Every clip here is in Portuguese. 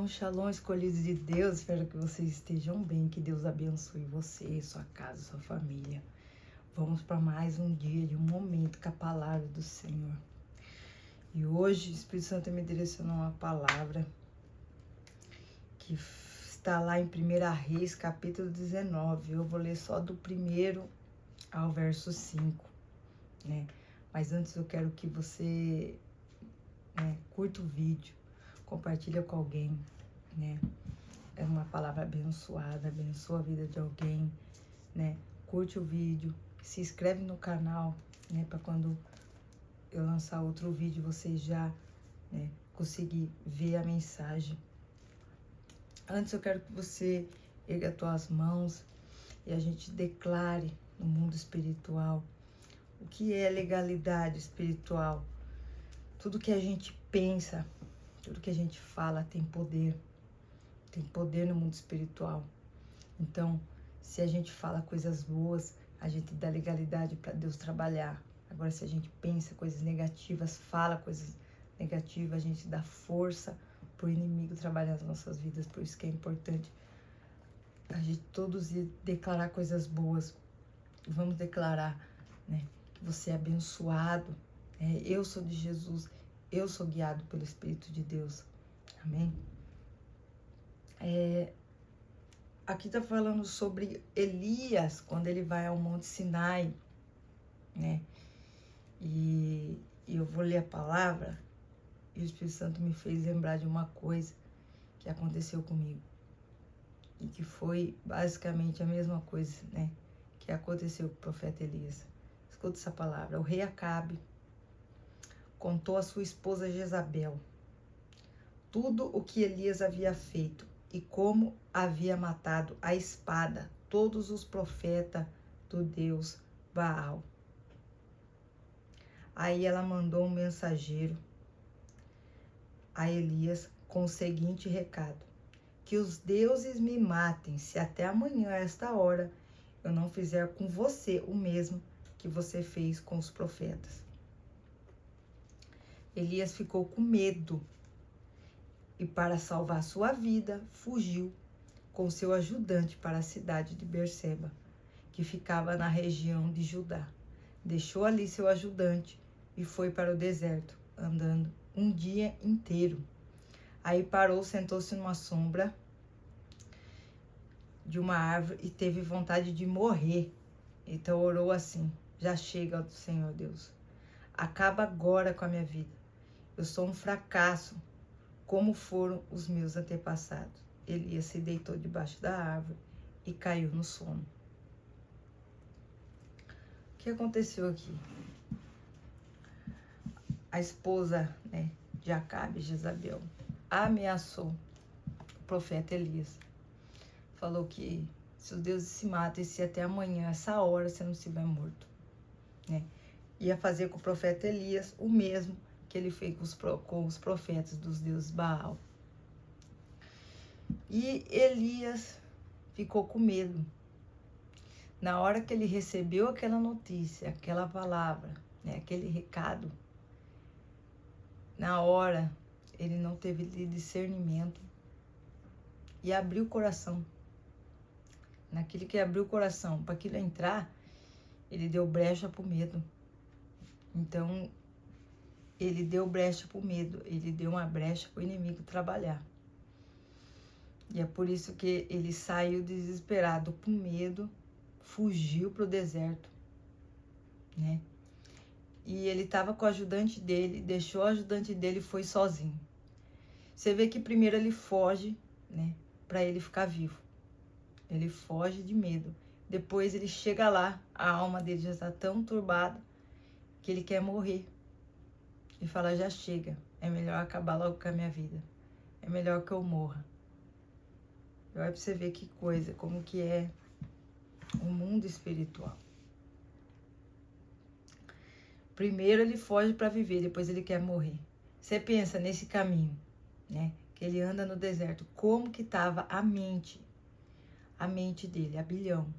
Shalom, escolhidos de Deus, espero que vocês estejam bem, que Deus abençoe você, sua casa, sua família. Vamos para mais um dia de um momento com a palavra do Senhor. E hoje o Espírito Santo me direcionou uma palavra que está lá em 1 Reis, capítulo 19. Eu vou ler só do 1º ao verso 5, né? Mas antes eu quero que você curta o vídeo, compartilha com alguém, né? É uma palavra abençoada, abençoa a vida de alguém, né? Curte o vídeo, se inscreve no canal, né? Para quando eu lançar outro vídeo, você já conseguir ver a mensagem. Antes eu quero que você erga as tuas mãos e a gente declare no mundo espiritual o que é legalidade espiritual. Tudo que a gente pensa, tudo que a gente fala tem poder no mundo espiritual. Então, se a gente fala coisas boas, a gente dá legalidade para Deus trabalhar. Agora, se a gente pensa coisas negativas, fala coisas negativas, a gente dá força para o inimigo trabalhar nas nossas vidas. Por isso que é importante a gente todos declarar coisas boas. Vamos declarar, né, que você é abençoado. Eu sou de Jesus, eu sou guiado pelo Espírito de Deus. Amém? Aqui está falando sobre Elias, quando ele vai ao Monte Sinai, né? E eu vou ler a palavra, e o Espírito Santo me fez lembrar de uma coisa que aconteceu comigo. E que foi basicamente a mesma coisa, né? Que aconteceu com o profeta Elias. Escuta essa palavra. O rei Acabe contou a sua esposa Jezabel tudo o que Elias havia feito e como havia matado à espada todos os profetas do Deus Baal. Aí ela mandou um mensageiro a Elias com o seguinte recado: que os deuses me matem se até amanhã, a esta hora, eu não fizer com você o mesmo que você fez com os profetas. Elias ficou com medo e, para salvar sua vida, fugiu com seu ajudante para a cidade de Berseba, que ficava na região de Judá. Deixou ali seu ajudante e foi para o deserto, andando um dia inteiro. Aí parou, sentou-se numa sombra de uma árvore e teve vontade de morrer. Então orou assim: já chega, Senhor Deus. Acaba agora com a minha vida. Eu sou um fracasso, como foram os meus antepassados. Elias se deitou debaixo da árvore e caiu no sono. O que aconteceu aqui? A esposa, de Acabe, Jezabel, ameaçou o profeta Elias. Falou que se os deuses se matam e se até amanhã, essa hora, você não estiver morto, né? Ia fazer com o profeta Elias o mesmo que ele fez com os profetas dos deuses Baal. E Elias ficou com medo. Na hora que ele recebeu aquela notícia, aquela palavra, aquele recado, na hora ele não teve discernimento e abriu o coração. Naquele que abriu o coração, para aquilo entrar, ele deu brecha para o medo. Então, ele deu brecha para o medo, ele deu uma brecha para o inimigo trabalhar. E é por isso que ele saiu desesperado, com medo, fugiu para o deserto, né? E ele estava com o ajudante dele, deixou o ajudante dele e foi sozinho. Você vê que primeiro ele foge, né, para ele ficar vivo. Ele foge de medo. Depois ele chega lá, a alma dele já está tão turbada que ele quer morrer. E fala: já chega, é melhor acabar logo com a minha vida. É melhor que eu morra. Olha para você ver que coisa, como que é o mundo espiritual. Primeiro ele foge para viver, depois ele quer morrer. Você pensa nesse caminho, né? Que ele anda no deserto, como que estava a mente dele, a bilhão,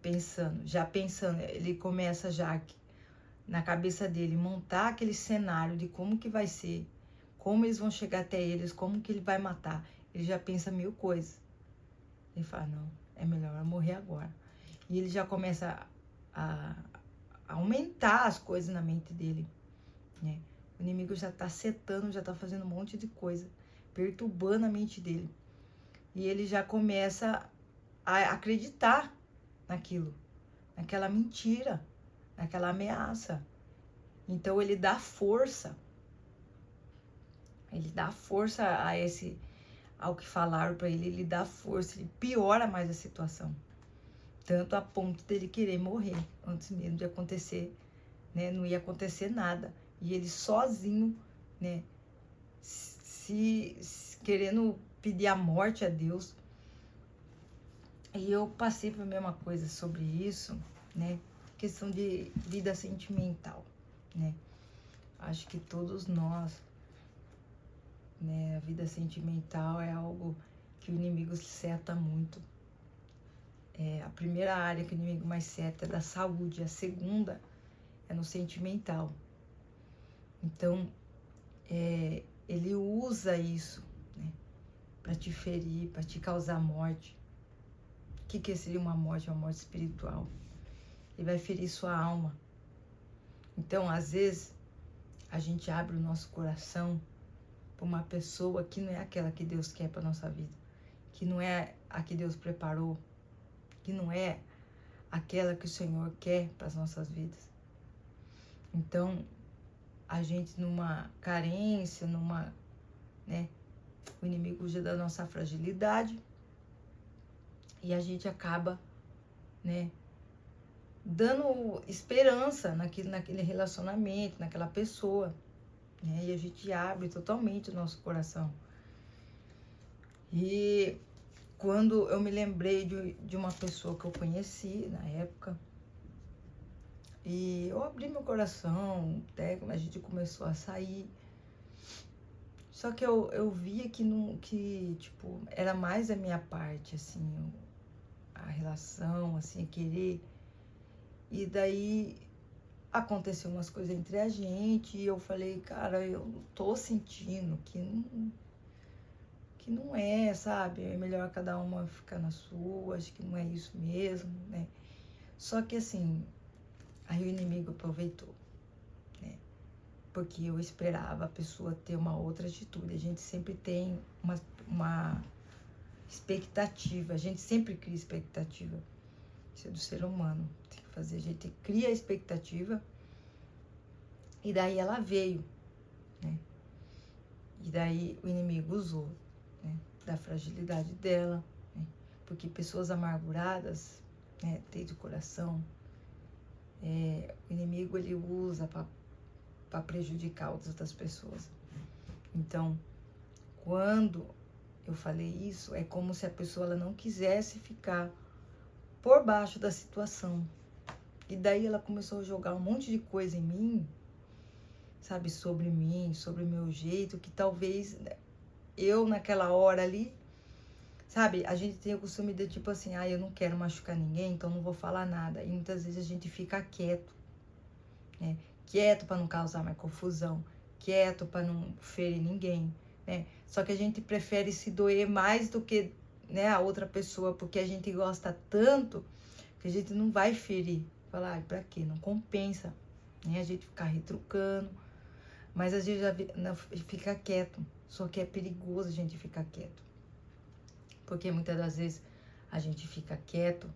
pensando, ele começa já na cabeça dele montar aquele cenário de como que vai ser, como eles vão chegar até eles, como que ele vai matar. Ele já pensa 1000 coisas. Ele fala, não, é melhor eu morrer agora. E ele já começa a aumentar as coisas na mente dele, né? O inimigo já tá setando, já tá fazendo um monte de coisa, perturbando a mente dele. E ele já começa a acreditar naquilo, naquela mentira, naquela ameaça. Então ele dá força. Ele dá força ao que falaram para ele, ele dá força, ele piora mais a situação. Tanto a ponto dele querer morrer, antes mesmo de acontecer, né? Não ia acontecer nada. E ele sozinho, né? Se querendo pedir a morte a Deus. E eu passei por a mesma coisa sobre isso, né? Questão de vida sentimental, né? Acho que todos nós, né? A vida sentimental é algo que o inimigo seta muito. A primeira área que o inimigo mais seta é da saúde, a segunda é no sentimental. Então, ele usa isso, né? Para te ferir, para te causar morte. O que seria uma morte? Uma morte espiritual. Ele vai ferir sua alma. Então, às vezes, a gente abre o nosso coração para uma pessoa que não é aquela que Deus quer para nossa vida, que não é a que Deus preparou, que não é aquela que o Senhor quer para as nossas vidas. Então, a gente numa carência, né? O inimigo usa da nossa fragilidade e a gente acaba, né? Dando esperança naquele relacionamento, naquela pessoa, né? E a gente abre totalmente o nosso coração. E quando eu me lembrei de uma pessoa que eu conheci na época, e eu abri meu coração, até a gente começou a sair. Só que eu via que tipo, era mais a minha parte, assim, a relação, assim, querer. E daí aconteceu umas coisas entre a gente e eu falei, cara, eu tô sentindo que não é, sabe? É melhor cada uma ficar na sua, acho que não é isso mesmo, né? Só que assim, aí o inimigo aproveitou, né? Porque eu esperava a pessoa ter uma outra atitude. A gente sempre tem uma expectativa, a gente sempre cria expectativa. Isso é do ser humano, tem que fazer, a gente cria a expectativa e daí ela veio, né? E daí o inimigo usou, né? Da fragilidade dela, né? Porque pessoas amarguradas, né? Desde o coração, o inimigo ele usa para prejudicar outras pessoas. Então, quando eu falei isso, é como se a pessoa ela não quisesse ficar por baixo da situação. E daí ela começou a jogar um monte de coisa em mim, sabe, sobre mim, sobre o meu jeito, que talvez eu naquela hora ali, sabe, a gente tem o costume de tipo assim, eu não quero machucar ninguém, então não vou falar nada. E muitas vezes a gente fica quieto, né? Quieto para não causar mais confusão, quieto para não ferir ninguém, né? Só que a gente prefere se doer mais do que, né, a outra pessoa, porque a gente gosta tanto que a gente não vai ferir. Falar, pra quê? Não compensa, né? A gente ficar retrucando, mas a gente já fica quieto. Só que é perigoso a gente ficar quieto, porque muitas das vezes a gente fica quieto,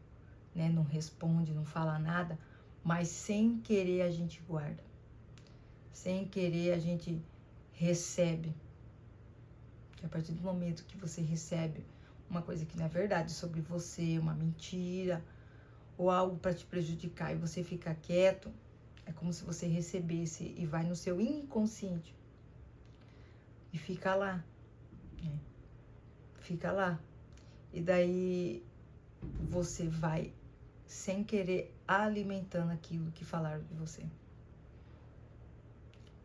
né? Não responde, não fala nada, mas sem querer a gente guarda, sem querer a gente recebe. Que a partir do momento que você recebe uma coisa que não é verdade sobre você, uma mentira ou algo para te prejudicar e você fica quieto, é como se você recebesse e vai no seu inconsciente e fica lá, né? Fica lá. E daí você vai, sem querer, alimentando aquilo que falaram de você.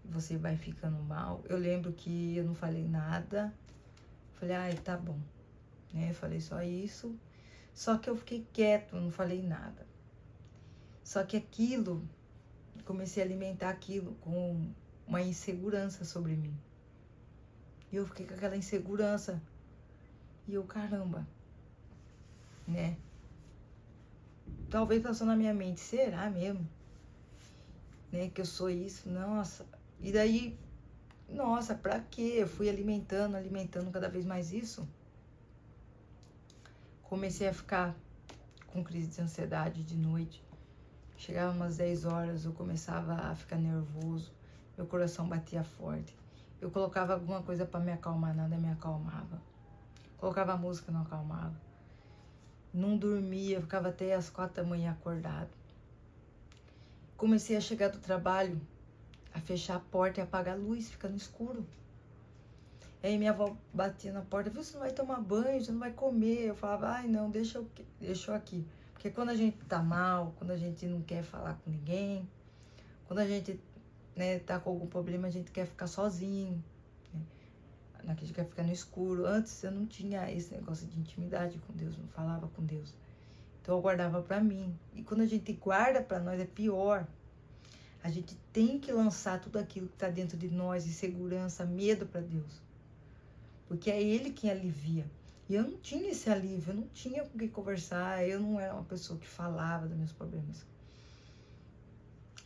Você vai ficando mal. Eu lembro que eu não falei nada. Falei, tá bom, né? Eu falei só isso. Só que eu fiquei quieto, não falei nada. Só que comecei a alimentar aquilo com uma insegurança sobre mim. E eu fiquei com aquela insegurança. E eu, caramba, né? Talvez passou na minha mente, será mesmo? Né, que eu sou isso? Nossa. E daí, nossa, pra quê? Eu fui alimentando cada vez mais isso. Comecei a ficar com crise de ansiedade de noite. Chegava umas 10 horas, eu começava a ficar nervoso. Meu coração batia forte. Eu colocava alguma coisa pra me acalmar, nada me acalmava. Colocava música, não acalmava. Não dormia, ficava até as 4 da manhã acordado. Comecei a chegar do trabalho, a fechar a porta e apagar a luz, ficar no escuro. Aí minha avó batia na porta, viu, você não vai tomar banho, você não vai comer. Eu falava, ai não, deixa eu aqui. Porque quando a gente tá mal, quando a gente não quer falar com ninguém, quando a gente, né, tá com algum problema, a gente quer ficar sozinho, né? A gente quer ficar no escuro. Antes eu não tinha esse negócio de intimidade com Deus, não falava com Deus. Então eu guardava pra mim. E quando a gente guarda pra nós é pior. A gente tem que lançar tudo aquilo que tá dentro de nós, insegurança, medo pra Deus. Porque é Ele quem alivia. E eu não tinha esse alívio, eu não tinha com quem conversar, eu não era uma pessoa que falava dos meus problemas.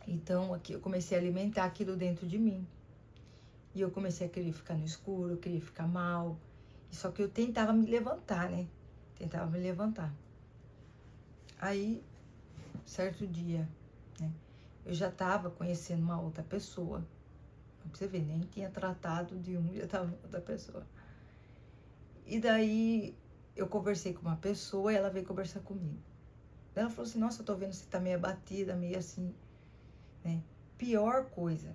Então aqui eu comecei a alimentar aquilo dentro de mim. E eu comecei a querer ficar no escuro, eu queria ficar mal. Só que eu tentava me levantar, né? Tentava me levantar. Aí, certo dia, né? Eu já tava conhecendo uma outra pessoa. Pra você ver, nem tinha tratado de um, já tava com outra pessoa. E daí eu conversei com uma pessoa e ela veio conversar comigo. Ela falou assim, nossa, eu tô vendo que você tá meio abatida, meio assim, né? Pior coisa,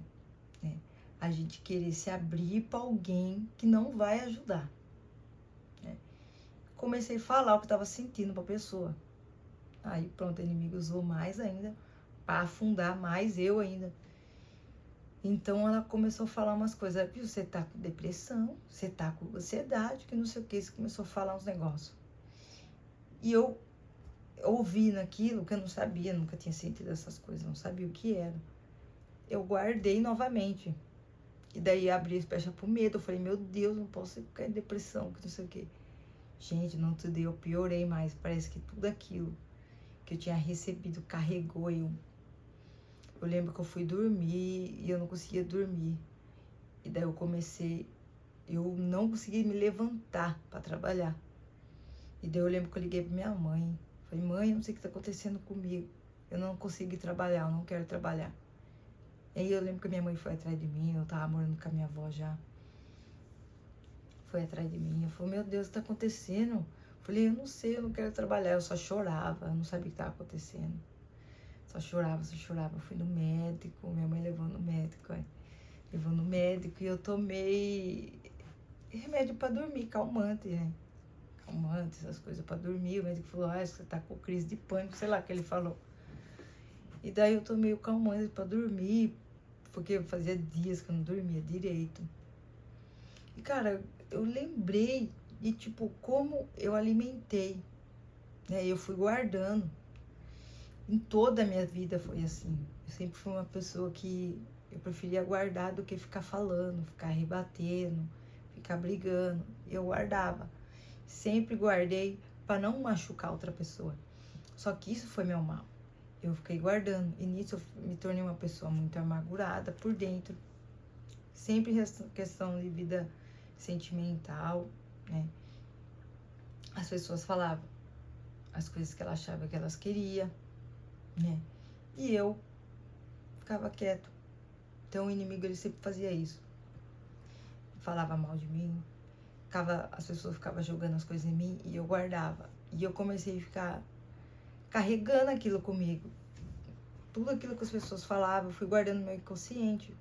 né? A gente querer se abrir pra alguém que não vai ajudar, né? Comecei a falar o que eu tava sentindo pra pessoa. Aí pronto, o inimigo usou mais ainda pra afundar mais eu ainda. Então ela começou a falar umas coisas, viu, você tá com depressão, você tá com ansiedade, que não sei o que, você começou a falar uns negócios. E eu ouvi naquilo que eu não sabia, nunca tinha sentido essas coisas, não sabia o que era. Eu guardei novamente. E daí abri as pernas pro medo, eu falei, meu Deus, não posso ficar em depressão, que não sei o que. Gente, não tudo, eu piorei mais, parece que tudo aquilo que eu tinha recebido carregou eu. Eu lembro que eu fui dormir e eu não conseguia dormir. E daí eu não consegui me levantar para trabalhar. E daí eu lembro que eu liguei pra minha mãe. Falei, mãe, eu não sei o que tá acontecendo comigo. Eu não consigo trabalhar, eu não quero trabalhar. E aí eu lembro que minha mãe foi atrás de mim, eu tava morando com a minha avó já. Foi atrás de mim, eu falei, meu Deus, o que tá acontecendo? Eu falei, eu não sei, eu não quero trabalhar. Eu só chorava, eu não sabia o que tava acontecendo. Só chorava, só chorava. Eu fui no médico, minha mãe levou no médico, levou no médico e eu tomei remédio pra dormir, calmante, né? Calmante, essas coisas pra dormir. O médico falou, você tá com crise de pânico, sei lá o que ele falou. E daí eu tomei o calmante pra dormir, porque fazia dias que eu não dormia direito. E cara, eu lembrei de tipo, como eu alimentei, né? Eu fui guardando. Em toda a minha vida foi assim. Eu sempre fui uma pessoa que eu preferia guardar do que ficar falando, ficar rebatendo, ficar brigando. Eu guardava. Sempre guardei para não machucar outra pessoa. Só que isso foi meu mal. Eu fiquei guardando. E nisso eu me tornei uma pessoa muito amargurada por dentro. Sempre questão de vida sentimental, né? As pessoas falavam as coisas que ela achava que elas queriam, né? E eu ficava quieto. Então o inimigo, ele sempre fazia isso. Falava mal de mim, as pessoas ficavam jogando as coisas em mim e eu guardava. E eu comecei a ficar carregando aquilo comigo. Tudo aquilo que as pessoas falavam, eu fui guardando no meu inconsciente.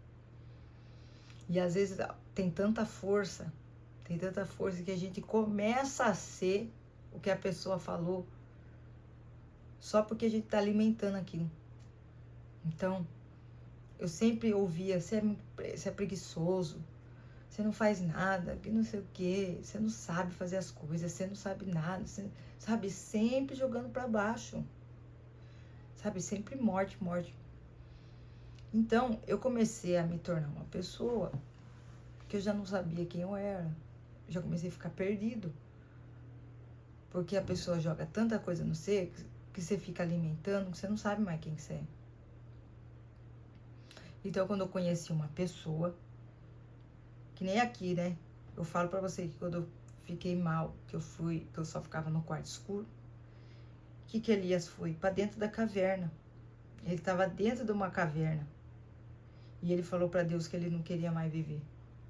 E às vezes tem tanta força que a gente começa a ser o que a pessoa falou só porque a gente tá alimentando aquilo. Então, eu sempre ouvia, você é preguiçoso, você não faz nada, que não sei o quê, você não sabe fazer as coisas, você não sabe nada, você, sabe, sempre jogando pra baixo, sabe, sempre morte, morte. Então, eu comecei a me tornar uma pessoa que eu já não sabia quem eu era. Eu já comecei a ficar perdido. Porque a pessoa joga tanta coisa no você que você fica alimentando, que você não sabe mais quem você é. Então, quando eu conheci uma pessoa, que nem aqui, né? Eu falo pra você que quando eu fiquei mal, que eu só ficava no quarto escuro, que Elias foi? Pra dentro da caverna. Ele estava dentro de uma caverna. E ele falou pra Deus que ele não queria mais viver.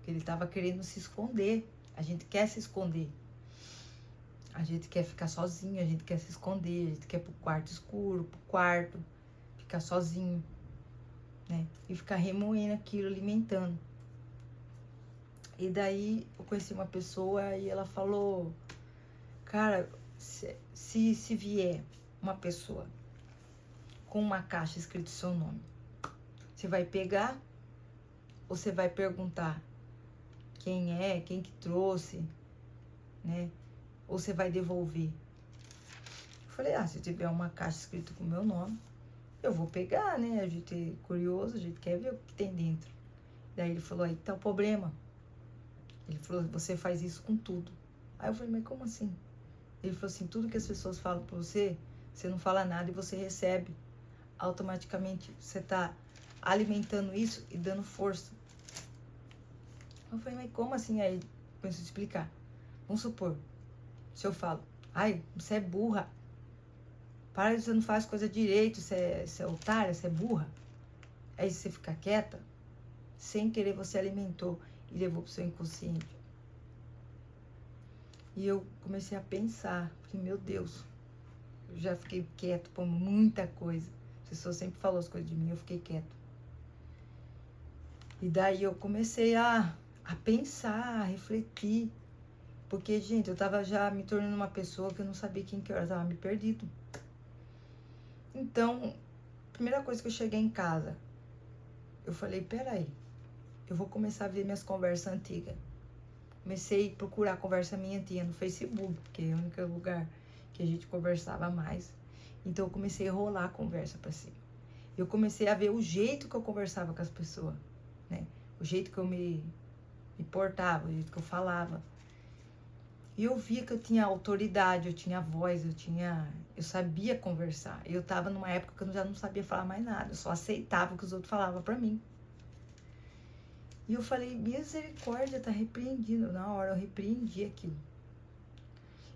Que ele estava querendo se esconder. A gente quer se esconder. A gente quer ficar sozinho, a gente quer se esconder, a gente quer ir pro quarto escuro, pro quarto, ficar sozinho, né? E ficar remoendo aquilo, alimentando. E daí eu conheci uma pessoa e ela falou, cara, se vier uma pessoa com uma caixa escrito seu nome, você vai pegar ou você vai perguntar quem é, quem que trouxe, né? Ou você vai devolver? Eu falei, se tiver uma caixa escrita com o meu nome, eu vou pegar, né? A gente é curioso, a gente quer ver o que tem dentro. Daí ele falou, aí tá o problema. Ele falou, você faz isso com tudo. Aí eu falei, mas como assim? Ele falou assim, tudo que as pessoas falam pra você, você não fala nada e você recebe. Automaticamente você tá alimentando isso e dando força. Eu falei, mas como assim? Aí começou a explicar. Vamos supor, se eu falo, ai, você é burra. Para, você não faz coisa direito, você é otária, você é burra. Aí você fica quieta, sem querer você alimentou e levou pro seu inconsciente. E eu comecei a pensar, falei, meu Deus, eu já fiquei quieto por muita coisa. As pessoas sempre falam as coisas de mim, eu fiquei quieto. E daí eu comecei a pensar, a refletir. Porque, gente, eu tava já me tornando uma pessoa que eu não sabia quem que eu era, eu tava me perdido. Então, primeira coisa que eu cheguei em casa, eu falei, peraí, eu vou começar a ver minhas conversas antigas. Comecei a procurar conversa minha antiga no Facebook, que é o único lugar que a gente conversava mais. Então, eu comecei a rolar a conversa pra cima. Eu comecei a ver o jeito que eu conversava com as pessoas, né? O jeito que eu me portava, o jeito que eu falava. E eu via que eu tinha autoridade, eu tinha voz, eu sabia conversar. Eu tava numa época que eu já não sabia falar mais nada, eu só aceitava o que os outros falavam pra mim. E eu falei, misericórdia, tá repreendido. Na hora eu repreendi aquilo.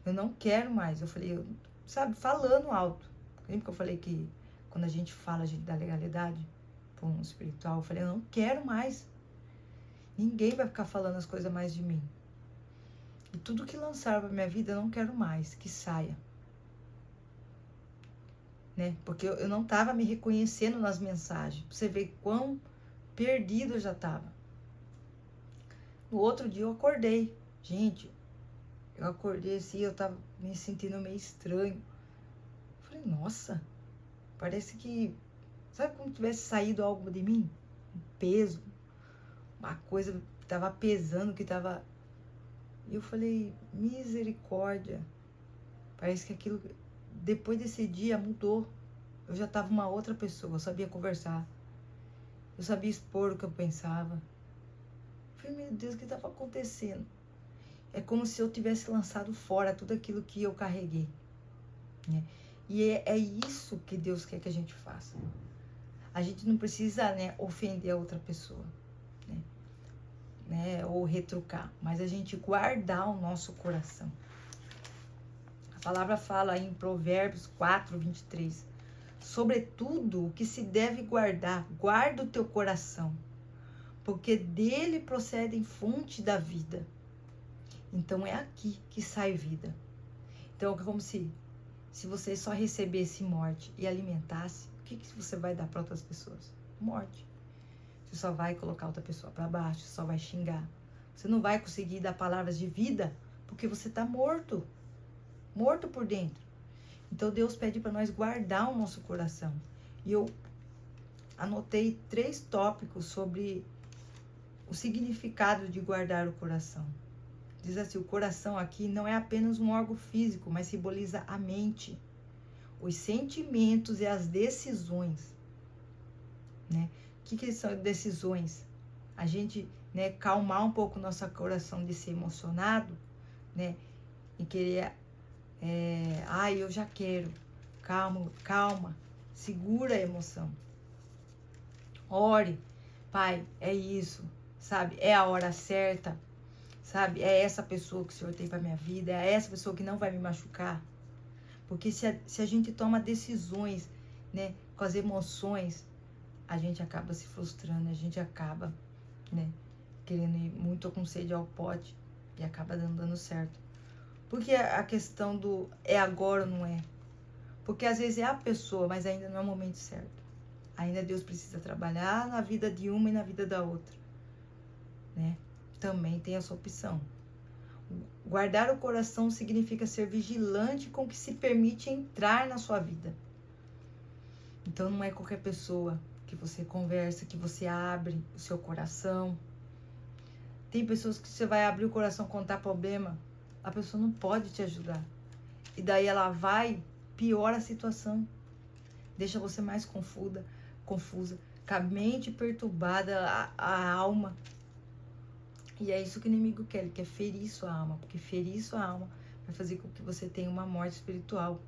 Eu não quero mais. Eu falei, falando alto. Lembra que eu falei que quando a gente fala, a gente dá legalidade para um espiritual? Eu falei, eu não quero mais. Ninguém vai ficar falando as coisas mais de mim. E tudo que lançaram pra minha vida, eu não quero mais, que saia. Né? Porque eu não tava me reconhecendo nas mensagens. Pra você ver quão perdido eu já tava. No outro dia eu acordei. Gente, eu acordei assim, eu tava me sentindo meio estranho. Eu falei, nossa, parece que... Sabe como tivesse saído algo de mim? Um peso, uma coisa que tava pesando, que tava... E eu falei, misericórdia. Parece que aquilo, depois desse dia, mudou. Eu já tava uma outra pessoa, eu sabia conversar. Eu sabia expor o que eu pensava. Eu falei, meu Deus, o que estava acontecendo? É como se eu tivesse lançado fora tudo aquilo que eu carreguei. Né? E é isso que Deus quer que a gente faça. A gente não precisa, né, ofender a outra pessoa. Né, ou retrucar, mas a gente guardar o nosso coração. A palavra fala em Provérbios 4, 23, sobretudo o que se deve guardar, guarda o teu coração, porque dele procedem fonte da vida. Então é aqui que sai vida. Então é como se você só recebesse morte e alimentasse, o que você vai dar para outras pessoas? Morte. Você só vai colocar outra pessoa para baixo, só vai xingar. Você não vai conseguir dar palavras de vida, porque você está morto. Morto por dentro. Então Deus pede para nós guardar o nosso coração. E eu anotei 3 tópicos sobre o significado de guardar o coração. Diz assim, o coração aqui não é apenas um órgão físico, mas simboliza a mente, os sentimentos e as decisões, né? O que são decisões? A gente né, calmar um pouco o nosso coração de ser emocionado, né, e querer, eu já quero, calma, segura a emoção, ore, Pai, é isso, sabe, é a hora certa, sabe, é essa pessoa que o Senhor tem para minha vida, é essa pessoa que não vai me machucar, porque se a gente toma decisões, né, com as emoções, a gente acaba se frustrando, a gente acaba, né, querendo ir muito com sede ao pote e acaba dando certo. Porque a questão do é agora ou não é? Porque às vezes é a pessoa, mas ainda não é o momento certo. Ainda Deus precisa trabalhar na vida de uma e na vida da outra, né? Também tem essa opção. Guardar o coração significa ser vigilante com o que se permite entrar na sua vida. Então não é qualquer pessoa que você conversa, que você abre o seu coração. Tem pessoas que você vai abrir o coração, contar problema, a pessoa não pode te ajudar. E daí ela vai, piora a situação. Deixa você mais confusa, com a mente perturbada, a alma. E é isso que o inimigo quer, ele quer ferir sua alma. Porque ferir sua alma vai fazer com que você tenha uma morte espiritual.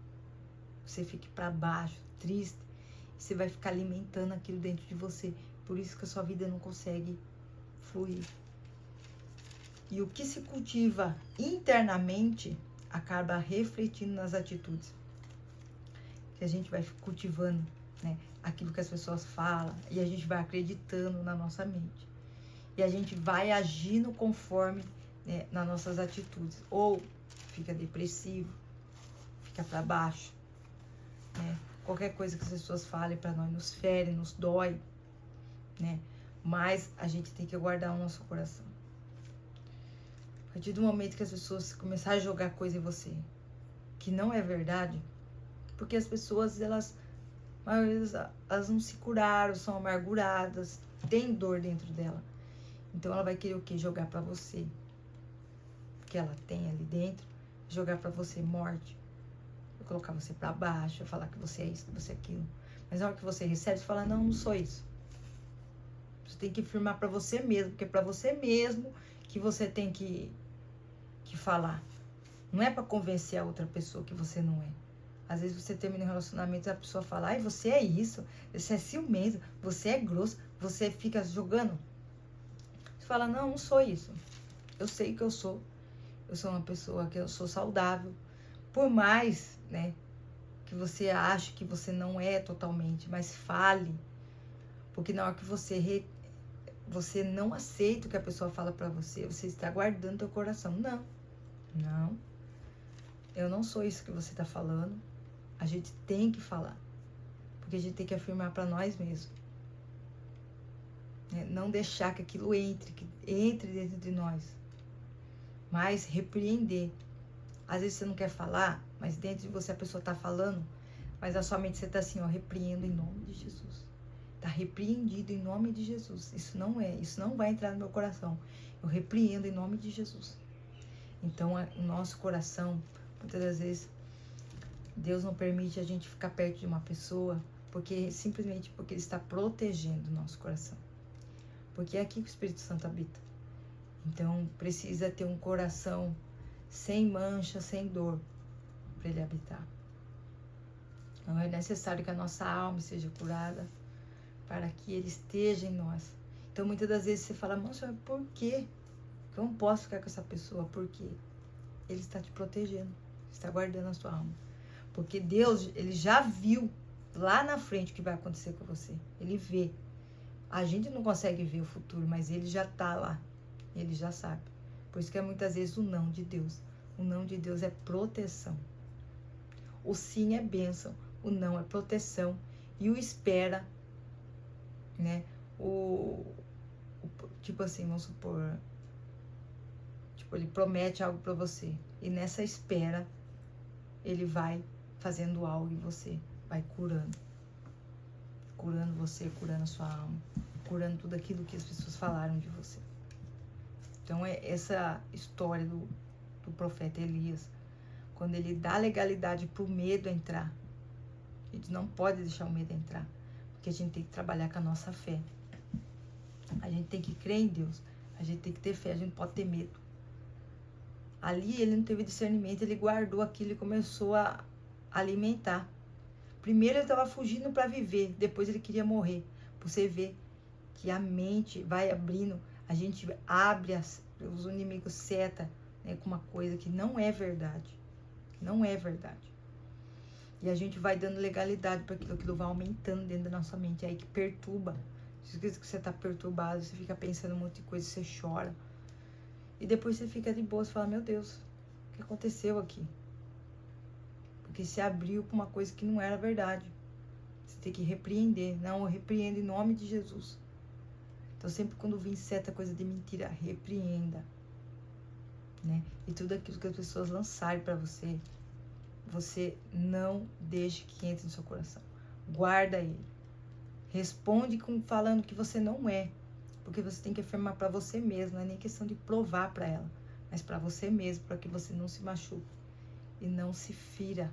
Você fique para baixo, triste. Você vai ficar alimentando aquilo dentro de você. Por isso que a sua vida não consegue fluir. E o que se cultiva internamente acaba refletindo nas atitudes. Que a gente vai cultivando, né, aquilo que as pessoas falam e a gente vai acreditando na nossa mente. E a gente vai agindo conforme, né, nas nossas atitudes. Ou fica depressivo, fica para baixo, né? Qualquer coisa que as pessoas falem para nós nos fere, nos dói, né? Mas a gente tem que guardar o nosso coração. A partir do momento que as pessoas começarem a jogar coisa em você que não é verdade, porque as pessoas, elas não se curaram, são amarguradas, tem dor dentro dela. Então ela vai querer o quê? Jogar pra você o que ela tem ali dentro, jogar pra você morte, colocar você pra baixo, falar que você é isso, que você é aquilo. Mas na hora que você recebe, você fala, não sou isso. Você tem que afirmar pra você mesmo, porque é pra você mesmo que você tem que falar. Não é pra convencer a outra pessoa que você não é. Às vezes você termina um relacionamento e a pessoa fala, ai, você é isso, você é ciumento, você é grosso, você fica jogando. Você fala, não sou isso. Eu sei que eu sou uma pessoa que eu sou saudável. Por mais, né, que você ache que você não é totalmente, mas fale. Porque na hora que você não aceita o que a pessoa fala pra você, você está guardando teu coração. Não, eu não sou isso que você tá falando. A gente tem que falar, porque a gente tem que afirmar pra nós mesmos. Não deixar que aquilo entre dentro de nós. Mas repreender. Às vezes você não quer falar, mas dentro de você a pessoa tá falando, mas a sua mente você tá assim, ó, repreendo em nome de Jesus. Tá repreendido em nome de Jesus. Isso não vai entrar no meu coração. Eu repreendo em nome de Jesus. Então, o nosso coração, muitas das vezes, Deus não permite a gente ficar perto de uma pessoa simplesmente porque Ele está protegendo o nosso coração. Porque é aqui que o Espírito Santo habita. Então, precisa ter um coração sem mancha, sem dor, para Ele habitar. Então, é necessário que a nossa alma seja curada para que Ele esteja em nós. Então, muitas das vezes você fala, nossa, por quê? Eu não posso ficar com essa pessoa. Por quê? Ele está te protegendo, está guardando a sua alma. Porque Deus, Ele já viu lá na frente o que vai acontecer com você. Ele vê. A gente não consegue ver o futuro, mas Ele já está lá. Ele já sabe. Por isso que é muitas vezes o não de Deus. O não de Deus é proteção. O sim é bênção. O não é proteção. E o espera, né? Tipo assim, vamos supor. Tipo, Ele promete algo para você. E nessa espera, Ele vai fazendo algo em você. Vai curando. Curando você, curando a sua alma. Curando tudo aquilo que as pessoas falaram de você. Então, é essa história do profeta Elias. Quando ele dá legalidade para o medo entrar. A gente não pode deixar o medo entrar. Porque a gente tem que trabalhar com a nossa fé. A gente tem que crer em Deus. A gente tem que ter fé, a gente não pode ter medo. Ali ele não teve discernimento, ele guardou aquilo e começou a alimentar. Primeiro ele estava fugindo para viver, depois ele queria morrer. Você vê que a mente vai abrindo, a gente abre os inimigos seta, né, com uma coisa que não é verdade. Não é verdade. E a gente vai dando legalidade para aquilo vai aumentando dentro da nossa mente. É aí que perturba. Às vezes que você está perturbado, você fica pensando um monte de coisa, você chora. E depois você fica de boa, você fala, meu Deus, o que aconteceu aqui? Porque se abriu para uma coisa que não era verdade. Você tem que repreender. Não, eu repreendo em nome de Jesus. Então sempre quando vir certa coisa de mentira, repreenda. Né? E tudo aquilo que as pessoas lançarem para você, você não deixe que entre no seu coração. Guarda ele. Responde falando que você não é. Porque você tem que afirmar para você mesmo. Não é nem questão de provar para ela. Mas para você mesmo. Para que você não se machuque. E não se fira.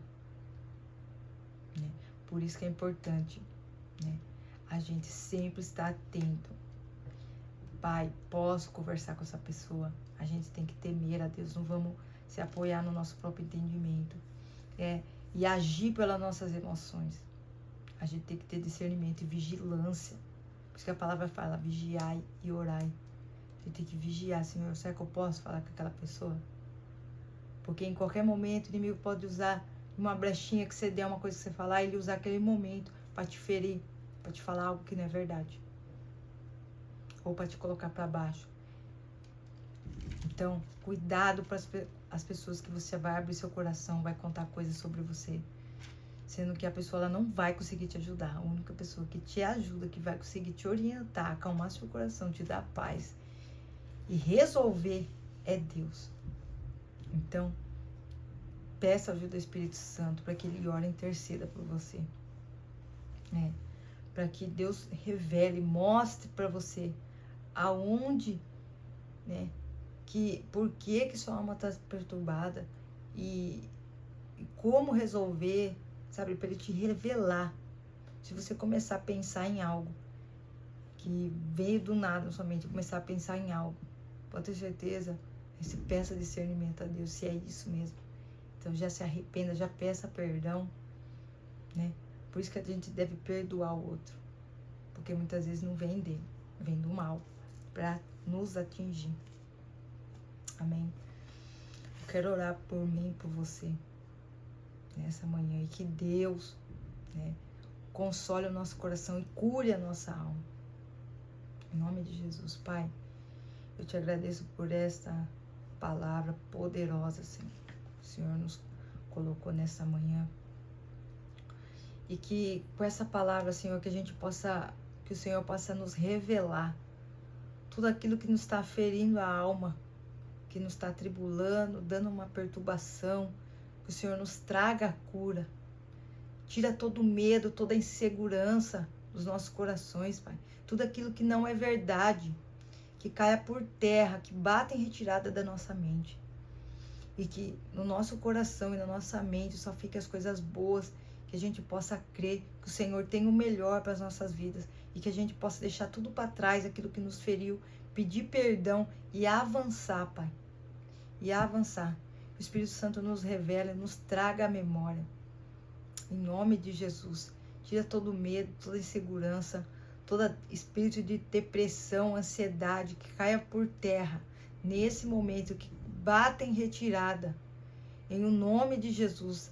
Né? Por isso que é importante. Né? A gente sempre estar atento. Pai, posso conversar com essa pessoa? A gente tem que temer a Deus. Não vamos se apoiar no nosso próprio entendimento. E agir pelas nossas emoções. A gente tem que ter discernimento e vigilância. Por isso que a palavra fala, vigiai e orai. A gente tem que vigiar, Senhor, será que eu posso falar com aquela pessoa? Porque em qualquer momento o inimigo pode usar uma brechinha que você der, uma coisa que você falar, ele usar aquele momento para te ferir, para te falar algo que não é verdade. Ou para te colocar para baixo. Então, cuidado para as pessoas que você vai abrir seu coração, vai contar coisas sobre você. Sendo que a pessoa ela não vai conseguir te ajudar. A única pessoa que te ajuda, que vai conseguir te orientar, acalmar seu coração, te dar paz e resolver é Deus. Então, peça a ajuda do Espírito Santo para que ele ore e interceda por você. Para que Deus revele, mostre para você aonde, por que sua alma está perturbada e como resolver, sabe, para ele te revelar. Se você começar a pensar em algo que veio do nada na sua mente, começar a pensar em algo, pode ter certeza, você peça discernimento a Deus, se é isso mesmo. Então já se arrependa, já peça perdão, né? Por isso que a gente deve perdoar o outro, porque muitas vezes não vem dele, vem do mal, para nos atingir. Amém? Eu quero orar por mim e por você nessa manhã, e que Deus, console o nosso coração e cure a nossa alma. Em nome de Jesus, Pai, eu te agradeço por esta palavra poderosa, Senhor. O Senhor nos colocou nessa manhã. E que com essa palavra, Senhor, que o Senhor possa nos revelar tudo aquilo que nos está ferindo a alma, que nos está atribulando, dando uma perturbação, que o Senhor nos traga a cura. Tira todo o medo, toda a insegurança dos nossos corações, Pai. Tudo aquilo que não é verdade, que caia por terra, que bata em retirada da nossa mente. E que no nosso coração e na nossa mente só fiquem as coisas boas, que a gente possa crer que o Senhor tem o melhor para as nossas vidas e que a gente possa deixar tudo para trás, aquilo que nos feriu, pedir perdão e avançar, Pai. E avançar. O Espírito Santo nos revela, nos traga a memória. Em nome de Jesus. Tira todo o medo, toda a insegurança, todo espírito de depressão, ansiedade, que caia por terra. Nesse momento, que bata em retirada. Em o nome de Jesus.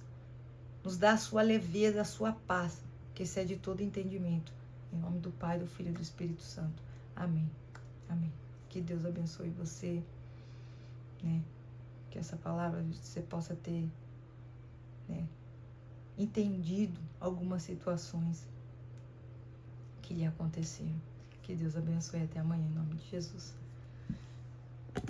Nos dá a sua leveza, a sua paz, que excede todo entendimento. Em nome do Pai, do Filho e do Espírito Santo. Amém. Amém. Que Deus abençoe você, que essa palavra você possa ter, entendido algumas situações que lhe aconteceram. Que Deus abençoe até amanhã, em nome de Jesus.